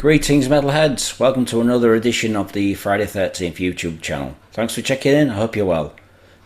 Greetings metalheads, welcome to another edition of the Friday 13th YouTube channel. Thanks for checking in, I hope you're well.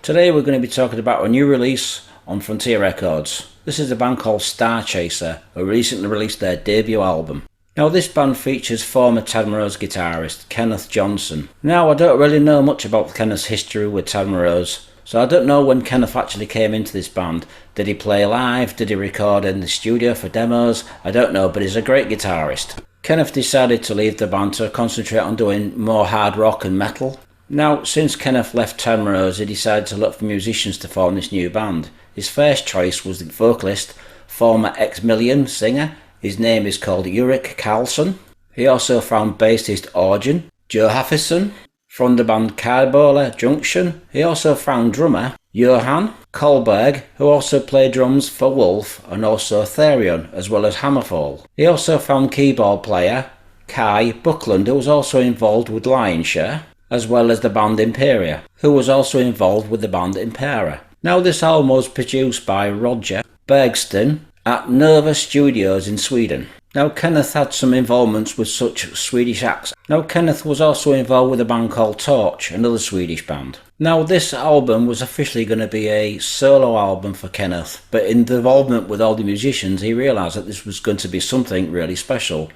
Today we're going to be talking about a new release on Frontier Records. This is a band called Starchaser, who recently released their debut album. Now this band features former Tadmorose guitarist Kenneth Johnson. Now I don't really know much about Kenneth's history with Tadmorose, so I don't know when Kenneth actually came into this band. Did he play live? Did he record in the studio for demos? I don't know, but he's a great guitarist. Kenneth decided to leave the band to concentrate on doing more hard rock and metal. Now, since Kenneth left Tadmorose, he decided to look for musicians to form this new band. His first choice was the vocalist, former M.illion singer. His name is called Ulrich Karlsson. He also found bassist Orjan Joe Hafferson from the band Carbola Junction. He also found drummer Johan Kohlberg, who also played drums for Wolf and also Therion, as well as Hammerfall. He also found keyboard player Kai Buckland, who was also involved with Lionshare, as well as the band Imperia, who was also involved with the band Impera. Now this album was produced by Roger Bergsten at Nova Studios in Sweden. Now Kenneth had some involvements with such Swedish acts. Now Kenneth was also involved with a band called Torch, another Swedish band. Now this album was officially going to be a solo album for Kenneth, but in the involvement with all the musicians he realised that this was going to be something really special.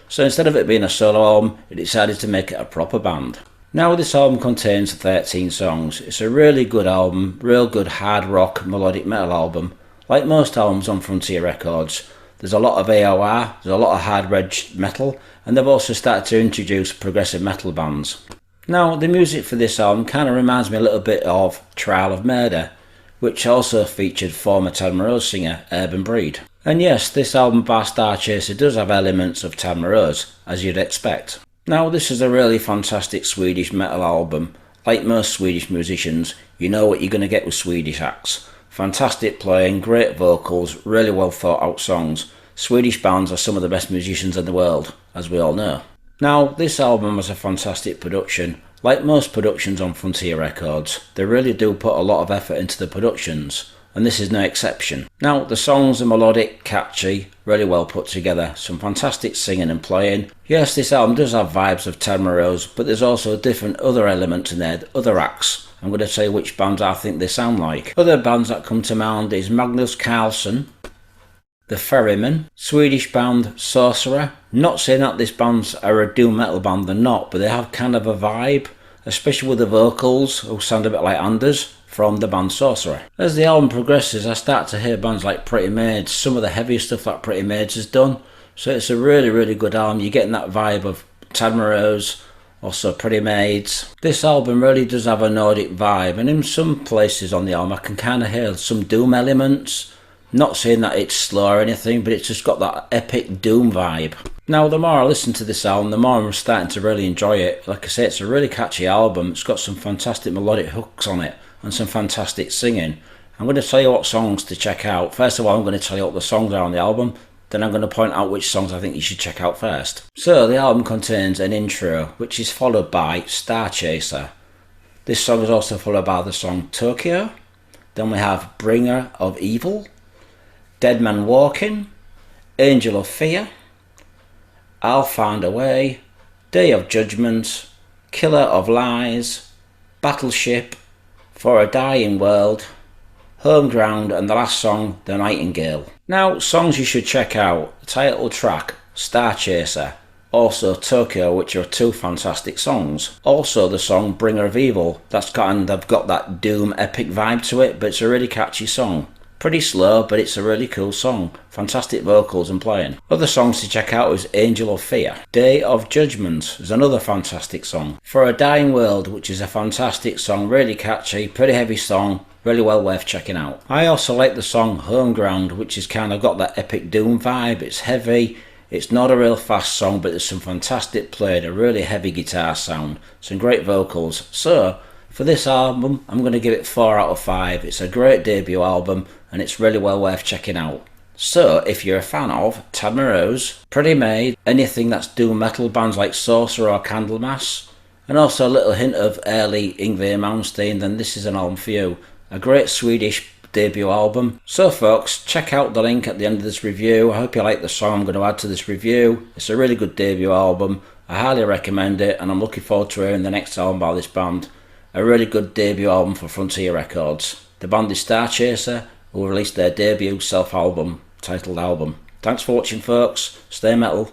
So instead of it being a solo album, he decided to make it a proper band. Now this album contains 13 songs. It's a really good album, real good hard rock melodic metal album. Like most albums on Frontier Records, there's a lot of AOR, there's a lot of hard-edged metal, and they've also started to introduce progressive metal bands. Now, the music for this album kind of reminds me a little bit of Trial of Murder, which also featured former Tadmorose singer Urban Breed. And yes, this album by Starchaser does have elements of Tadmorose, as you'd expect. Now, this is a really fantastic Swedish metal album. Like most Swedish musicians, you know what you're going to get with Swedish acts. Fantastic playing, great vocals, really well thought out songs. Swedish bands are some of the best musicians in the world, as we all know. Now, this album has a fantastic production. Like most productions on Frontier Records, they really do put a lot of effort into the productions, and this is no exception. Now, the songs are melodic, catchy, really well put together, some fantastic singing and playing. Yes, this album does have vibes of Tadmorose, but there's also different other elements in there, other acts. I'm going to tell you which bands I think they sound like. Other bands that come to mind is Magnus Carlsson, The Ferryman, Swedish band Sorcerer. Not saying that these bands are a doom metal band, they're not, but they have kind of a vibe, especially with the vocals, who sound a bit like Anders from the band Sorcerer. As the album progresses, I start to hear bands like Pretty Maids, some of the heavier stuff that Pretty Maids has done. So it's a really, really good album. You're getting that vibe of Tadmorose, also Pretty Maids. This album really does have a Nordic vibe, and in some places on the album I can kind of hear some doom elements. Not saying that it's slow or anything, but it's just got that epic doom vibe. Now the more I listen to this album, the more I'm starting to really enjoy it. Like I say, it's a really catchy album. It's got some fantastic melodic hooks on it and some fantastic singing. I'm going to tell you what songs to check out. First of all, I'm going to tell you what the songs are on the album. Then I'm going to point out which songs I think you should check out first. So the album contains an intro, which is followed by Starchaser. This song is also followed by the song Tokyo. Then we have Bringer of Evil, Dead Man Walking, Angel of Fear, I'll Find a Way, Day of Judgment, Killer of Lies, Battleship, For a Dying World, Home Ground, and the last song, The Nightingale. Now, songs you should check out. The title track, Starchaser. Also Tokyo, which are two fantastic songs. Also the song Bringer of Evil. That's kind of got that doom epic vibe to it, but it's a really catchy song. Pretty slow, but it's a really cool song. Fantastic vocals and playing. Other songs to check out is Angel of Fear. Day of Judgment is another fantastic song. For a Dying World, which is a fantastic song, really catchy, pretty heavy song. Really well worth checking out. I also like the song Home Ground, which has kind of got that epic doom vibe. It's heavy, it's not a real fast song, but there's some fantastic playing, a really heavy guitar sound, some great vocals. So, for this album, I'm going to give it 4 out of 5. It's a great debut album, and it's really well worth checking out. So, if you're a fan of Tadmorose, Pretty Maid, anything that's doom metal, bands like Sorcerer or Candlemass, and also a little hint of early Yngwie Malmsteen, then this is an album for you. A great Swedish debut album. So folks, check out the link at the end of this review. I hope you like the song I'm going to add to this review. It's a really good debut album. I highly recommend it, and I'm looking forward to hearing the next album by this band. A really good debut album for Frontier Records. The band is Starchaser, who released their debut self-album titled album. Thanks for watching folks. Stay metal.